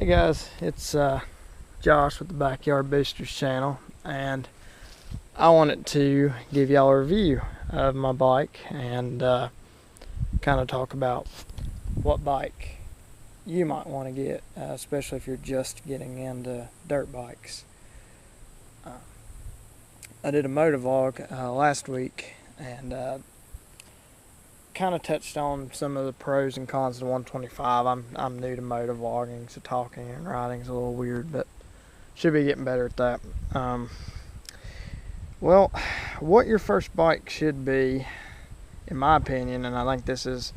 Hey guys, it's Josh with the Backyard Boosters channel, and I wanted to give y'all a review of my bike and kind of talk about what bike you might want to get, especially if you're just getting into dirt bikes. I did a motovlog last week and kind of touched on some of the pros and cons of the 125. I'm new to motovlogging, so talking and riding is a little weird, but should be getting better at that. Well, what your first bike should be, in my opinion, and I think this is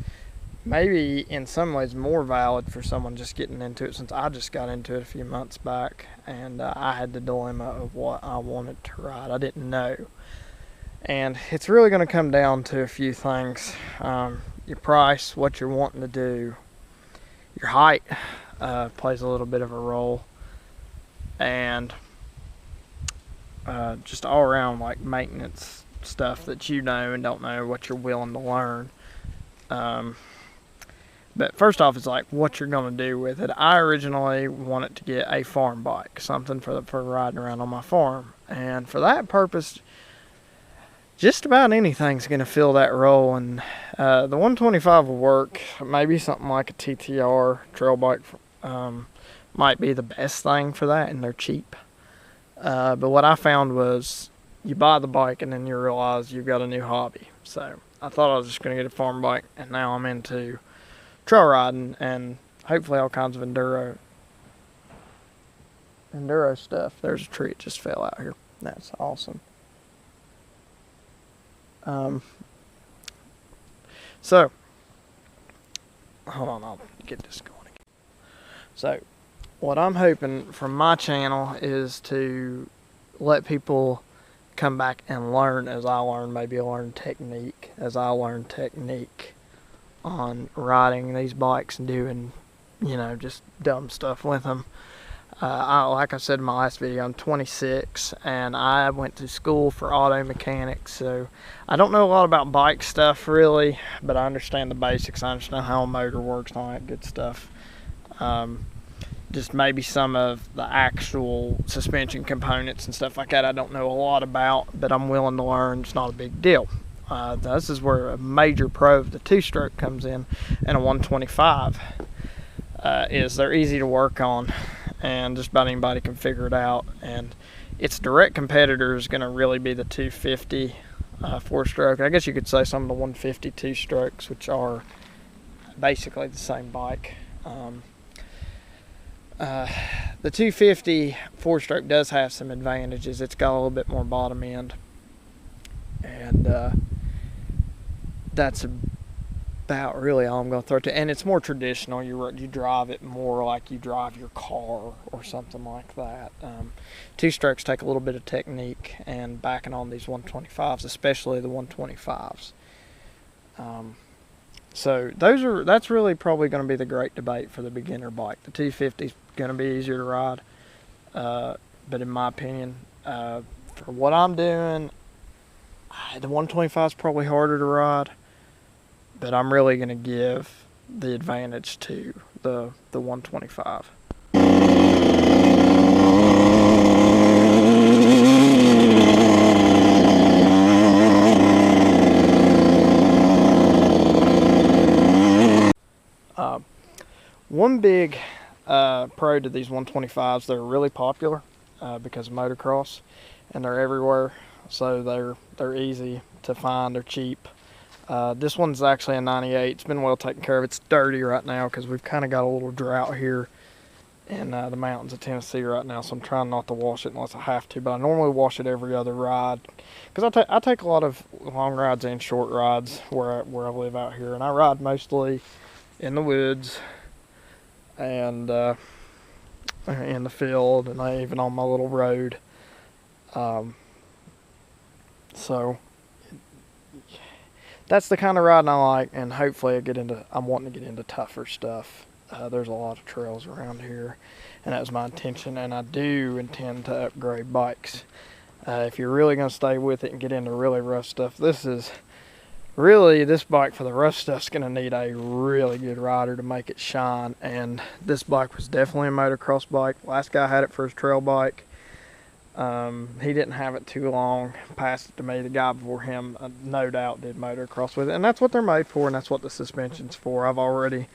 maybe in some ways more valid for someone just getting into it, since I just got into it a few months back and I had the dilemma of what I wanted to ride. I didn't know. And it's really going to come down to a few things. Your price, what you're wanting to do, your height plays a little bit of a role, and just all around like maintenance stuff that you know and don't know, what you're willing to learn. But first off, it's like what you're going to do with it. I originally wanted to get a farm bike, something for riding around on my farm, and for that purpose, just about anything's going to fill that role, and the 125 will work. Maybe something like a TTR trail bike might be the best thing for that, and they're cheap. But what I found was you buy the bike and then you realize you've got a new hobby. So I thought I was just going to get a farm bike, and now I'm into trail riding and hopefully all kinds of enduro stuff. There's a tree that just fell out here. That's awesome. So hold on, I'll get this going again. So what I'm hoping from my channel is to let people come back and learn as I learn, maybe learn technique as I learn technique on riding these bikes and doing, just dumb stuff with them. Like I said in my last video, I'm 26 and I went to school for auto mechanics, so I don't know a lot about bike stuff really, but I understand the basics. I understand how a motor works and all that good stuff. Just maybe some of the actual suspension components and stuff like that I don't know a lot about, but I'm willing to learn. It's not a big deal. This is where a major pro of the two-stroke comes in a 125. Is they're easy to work on, and just about anybody can figure it out, and its direct competitor is going to really be the 250 four-stroke. I guess you could say some of the 150 two-strokes, which are basically the same bike. The 250 four-stroke does have some advantages. It's got a little bit more bottom end, and that's about really all I'm going to throw to. And it's more traditional. You drive it more like you drive your car or something like that. Two strokes take a little bit of technique and backing on these 125s, especially the 125s. So that's really probably going to be the great debate for the beginner bike. The 250 is going to be easier to ride, but in my opinion, for what I'm doing, the 125 is probably harder to ride. But I'm really going to give the advantage to the 125. One big pro to these 125s, they're really popular because of motocross, and they're everywhere, so they're easy to find. They're cheap. This one's actually a 98. It's been well taken care of. It's dirty right now because we've kind of got a little drought here in the mountains of Tennessee right now, so I'm trying not to wash it unless I have to, but I normally wash it every other ride because I take a lot of long rides and short rides where I live out here, and I ride mostly in the woods and in the field, and even on my little road. So that's the kind of riding I like, and hopefully I'm wanting to get into tougher stuff. There's a lot of trails around here, and that was my intention, and I do intend to upgrade bikes. If you're really going to stay with it and get into really rough stuff, this is really, this bike for the rough stuff's going to need a really good rider to make it shine. And this bike was definitely a motocross bike. Last guy had it for his trail bike. He didn't have it too long, passed it to me. The guy before him, no doubt, did motocross with it. And that's what they're made for, and that's what the suspension's for. I've already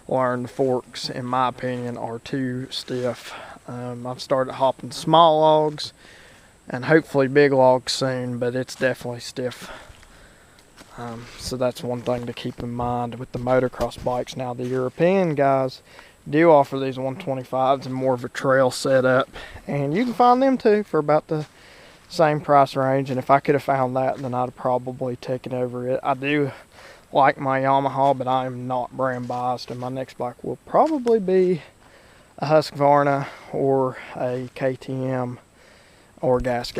learned the forks, in my opinion, are too stiff. I've started hopping small logs and hopefully big logs soon, but it's definitely stiff. So that's one thing to keep in mind with the motocross bikes. Now, the European guys do offer these 125s and more of a trail setup, and you can find them too for about the same price range. And if I could have found that, then I'd have probably taken over it. I do like my Yamaha, but I'm not brand biased, and my next bike will probably be a Husqvarna or a KTM or gas,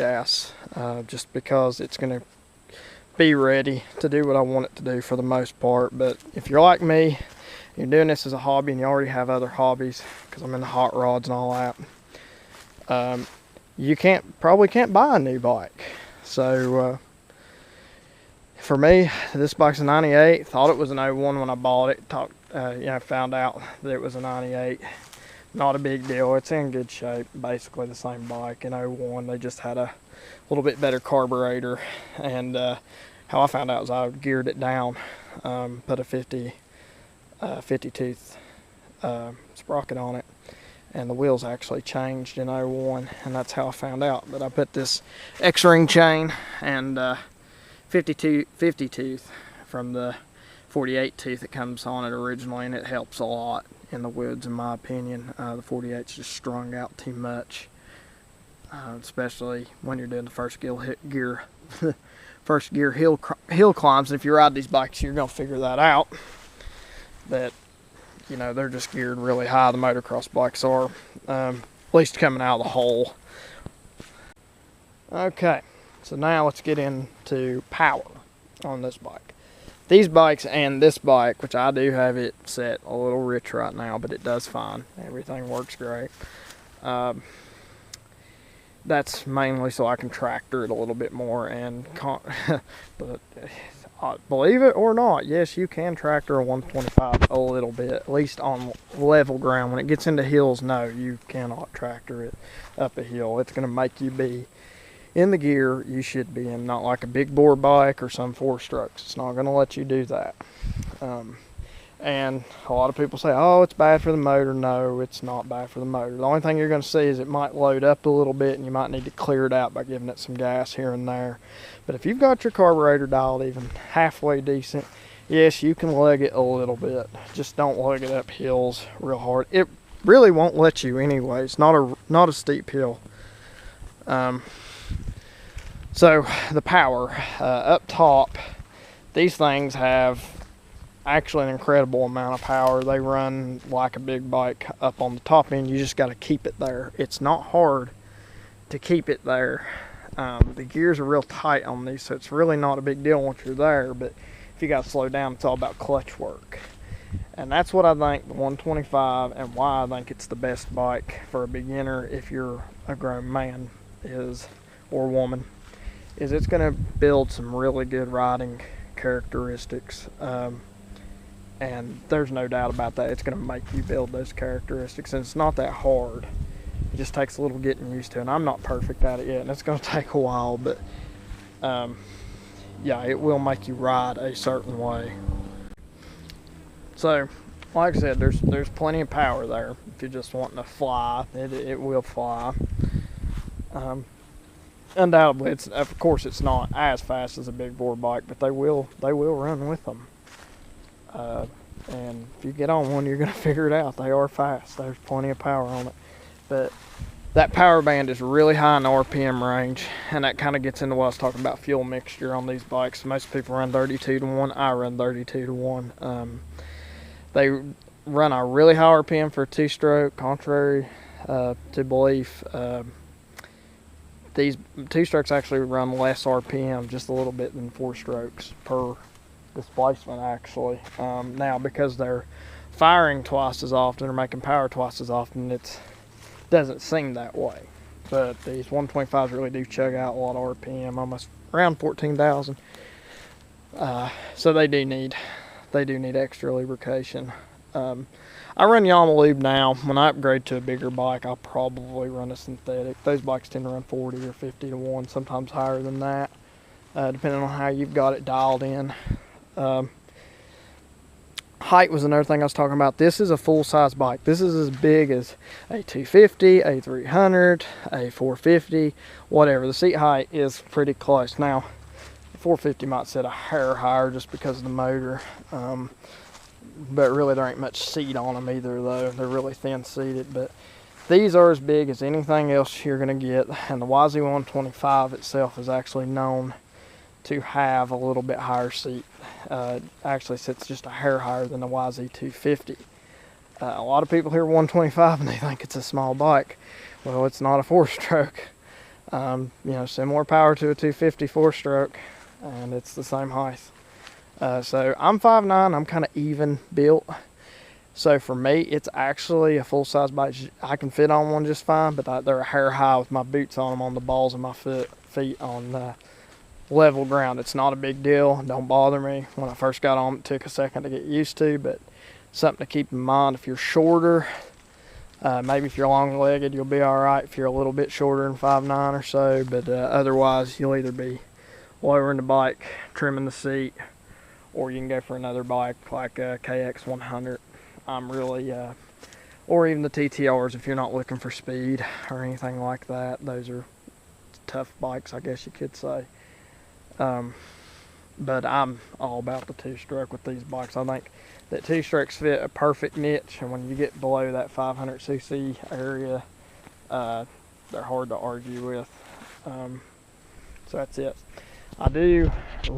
just because it's going to be ready to do what I want it to do for the most part. But if you're like me, you're doing this as a hobby and you already have other hobbies, because I'm into hot rods and all that, you probably can't buy a new bike. So for me, this bike's a 98. Thought it was an 01 when I bought it. Found out that it was a 98. Not a big deal. It's in good shape. Basically the same bike in 01. They just had a little bit better carburetor, and how I found out was I geared it down, put a 50 tooth sprocket on it, and the wheels actually changed in 01, and that's how I found out. But I put this X-ring chain and 50 tooth from the 48 tooth that comes on it originally, and it helps a lot in the woods, in my opinion. The 48's just strung out too much, especially when you're doing the first gear hill climbs. And if you ride these bikes, you're gonna figure that out, that they're just geared really high. The motocross bikes are, at least coming out of the hole. Okay, so now let's get into power on this bike. These bikes and this bike, which I do have it set a little rich right now, but it does fine. Everything works great. That's mainly so I can tractor it a little bit more. But believe it or not, yes, you can tractor a 125 a little bit, at least on level ground. When it gets into hills, no, you cannot tractor it up a hill. It's going to make you be in the gear you should be in, not like a big bore bike or some 4-strokes. It's not going to let you do that. And a lot of people say, oh, it's bad for the motor. No, it's not bad for the motor. The only thing you're going to see is it might load up a little bit, and you might need to clear it out by giving it some gas here and there. But if you've got your carburetor dialed even halfway decent, yes, you can lug it a little bit. Just don't lug it up hills real hard. It really won't let you anyway. It's not a steep hill. So the power up top, these things have actually an incredible amount of power. They run like a big bike up on the top end. You just got to keep it there. It's not hard to keep it there. The gears are real tight on these, so it's really not a big deal once you're there. But if you got to slow down, it's all about clutch work. And that's what I think the 125, and why I think it's the best bike for a beginner if you're a grown man or woman, is it's going to build some really good riding characteristics. And there's no doubt about that. It's going to make you build those characteristics, and it's not that hard. It just takes a little getting used to, and I'm not perfect at it yet, and it's going to take a while, but yeah, it will make you ride a certain way. So, like I said, there's plenty of power there. If you're just wanting to fly, it will fly. Undoubtedly, of course, it's not as fast as a big bore bike, but they will run with them. And if you get on one, you're going to figure it out. They are fast. There's plenty of power on it. But that power band is really high in the RPM range, and that kind of gets into what I was talking about, fuel mixture on these bikes. Most people run 32 to 1. I run 32 to 1. They run a really high RPM for a 2-stroke, contrary to belief. These 2-strokes actually run less RPM, just a little bit, than 4-strokes per displacement, actually. Now, because they're firing twice as often or making power twice as often, it doesn't seem that way. But these 125s really do chug out a lot of RPM, almost around 14,000. So they do need extra lubrication. I run Yama Lube now. When I upgrade to a bigger bike, I'll probably run a synthetic. Those bikes tend to run 40 or 50 to 1, sometimes higher than that, depending on how you've got it dialed in. Height was another thing I was talking about. This is a full-size bike. This is as big as a 250, a 300, a 450, whatever. The seat height is pretty close. Now, the 450 might sit a hair higher just because of the motor. But really there ain't much seat on them either, though. They're really thin seated, but these are as big as anything else you're going to get. And the yz125 itself is actually known to have a little bit higher seat. Actually sits just a hair higher than the yz250. A lot of people hear 125 and they think it's a small bike. Well, it's not a 4-stroke. You know, similar power to a 250 4-stroke, and it's the same height. So I'm 5'9", I'm kind of even built. So for me, it's actually a full-size bike. I can fit on one just fine, but they're a hair high with my boots on them on the balls of my feet on level ground. It's not a big deal. Don't bother me. When I first got on, it took a second to get used to, but something to keep in mind. If you're shorter, maybe if you're long-legged, you'll be all right if you're a little bit shorter than 5'9" or so, but otherwise, you'll either be lowering the bike, trimming the seat, or you can go for another bike like a KX100. I'm really, or even the TTRs if you're not looking for speed or anything like that. Those are tough bikes, I guess you could say. But I'm all about the 2-stroke with these bikes. I think that 2-strokes fit a perfect niche, and when you get below that 500cc area, they're hard to argue with. So that's it. I do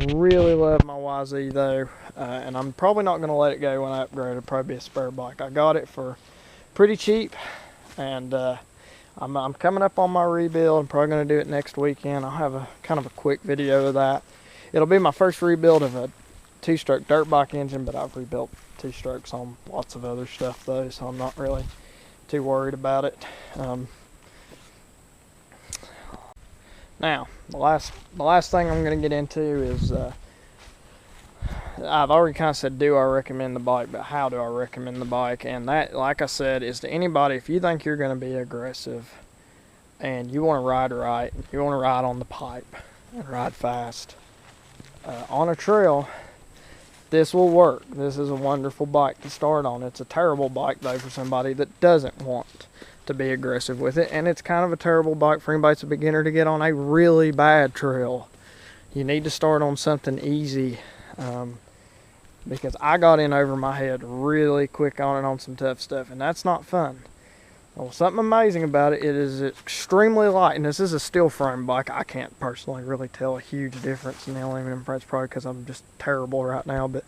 really love my YZ though, and I'm probably not going to let it go when I upgrade. It'll probably be a spare bike. I got it for pretty cheap, and I'm coming up on my rebuild. I'm probably going to do it next weekend. I'll have a kind of a quick video of that. It'll be my first rebuild of a 2-stroke dirt bike engine, but I've rebuilt 2-strokes on lots of other stuff though, so I'm not really too worried about it. Now, the last thing I'm going to get into is, I've already kind of said, do I recommend the bike, but how do I recommend the bike? And that, like I said, is to anybody, if you think you're going to be aggressive and you want to ride right, you want to ride on the pipe and ride fast on a trail, this will work. This is a wonderful bike to start on. It's a terrible bike, though, for somebody that doesn't want to be aggressive with it, and it's kind of a terrible bike for anybody that's a beginner to get on a really bad trail. You need to start on something easy, because I got in over my head really quick on it on some tough stuff, and that's not fun. Well, something amazing about it, it is extremely light, and this is a steel frame bike. I can't personally really tell a huge difference in the aluminum frames, probably because I'm just terrible right now, but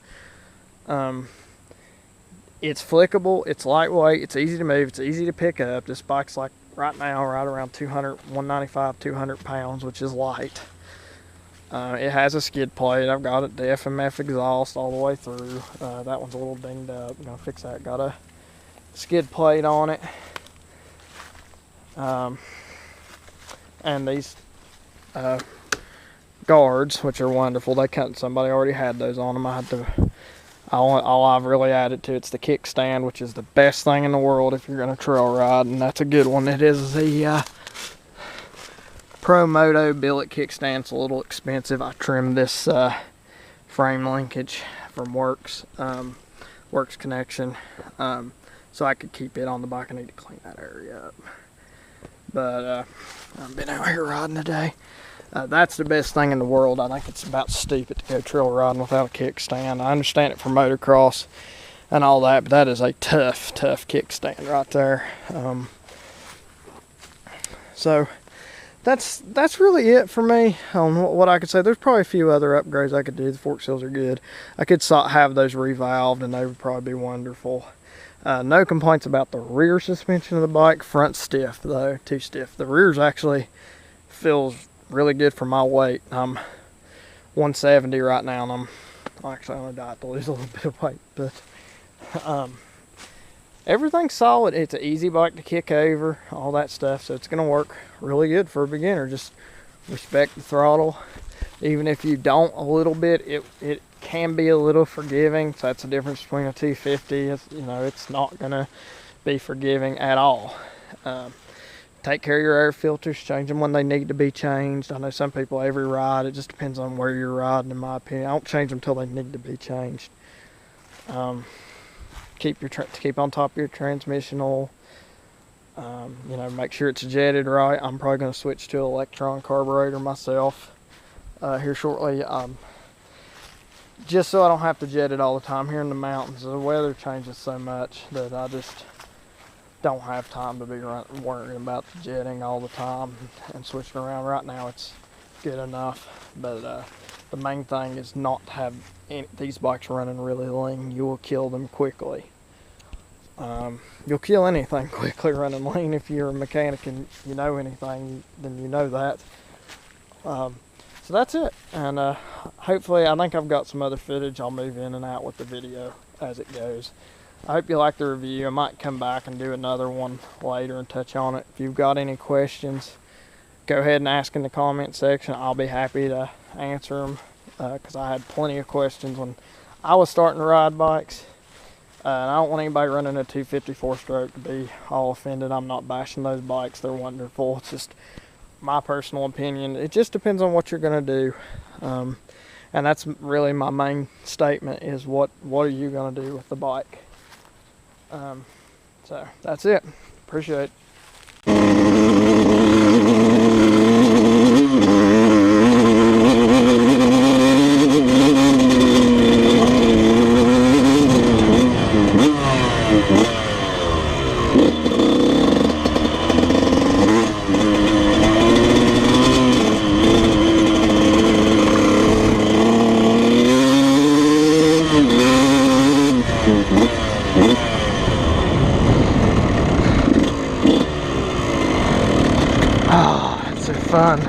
it's flickable, it's lightweight, it's easy to move, it's easy to pick up. This bike's like right now right around 195, 200 pounds, which is light. It has a skid plate. I've got it, the FMF exhaust all the way through. That one's a little dinged up. I'm gonna fix that. Got a skid plate on it. And these guards, which are wonderful. Somebody already had those on them. I had to. All I've really added to it's the kickstand, which is the best thing in the world if you're going to trail ride, and that's a good one. It is the Pro Moto billet kickstand. It's a little expensive. I trimmed this frame linkage from Works connection, so I could keep it on the bike. I need to clean that area up. But I've been out here riding today. That's the best thing in the world. I think it's about stupid to go trail riding without a kickstand. I understand it for motocross and all that, but that is a tough kickstand right there. So that's really it for me on what I could say. There's probably a few other upgrades I could do. The fork seals are good. I could have those revalved, and they would probably be wonderful. No complaints about the rear suspension of the bike. Front stiff though, too stiff. The rear's actually feels really good for my weight. I'm 170 right now, and I'm actually on a diet to lose a little bit of weight, but everything's solid. It's an easy bike to kick over, all that stuff, so it's going to work really good for a beginner. Just respect the throttle, Even if you don't a little bit, it can be a little forgiving. So that's the difference between a 250. It's not gonna be forgiving at all. Take care of your air filters, change them when they need to be changed. I know some people every ride, it just depends on where you're riding, in my opinion. I don't change them until they need to be changed. Keep on top of your transmission oil. Make sure it's jetted right. I'm probably going to switch to an electron carburetor myself here shortly, just so I don't have to jet it all the time. Here in the mountains, the weather changes so much that I just don't have time to be worrying about the jetting all the time and switching around. Right now it's good enough, but the main thing is not to have these bikes running really lean. You will kill them quickly. You'll kill anything quickly running lean. If you're a mechanic and you know anything, then you know that. So that's it, and hopefully I think I've got some other footage. I'll move in and out with the video as it goes. I hope you like the review. I might come back and do another one later and touch on it. If you've got any questions, go ahead and ask in the comment section. I'll be happy to answer them, because I had plenty of questions when I was starting to ride bikes. And I don't want anybody running a 254 stroke to be all offended. I'm not bashing those bikes. They're wonderful. It's just my personal opinion. It just depends on what you're going to do. And that's really my main statement, is what are you going to do with the bike? So that's it. Appreciate it. Oh, it's so fun.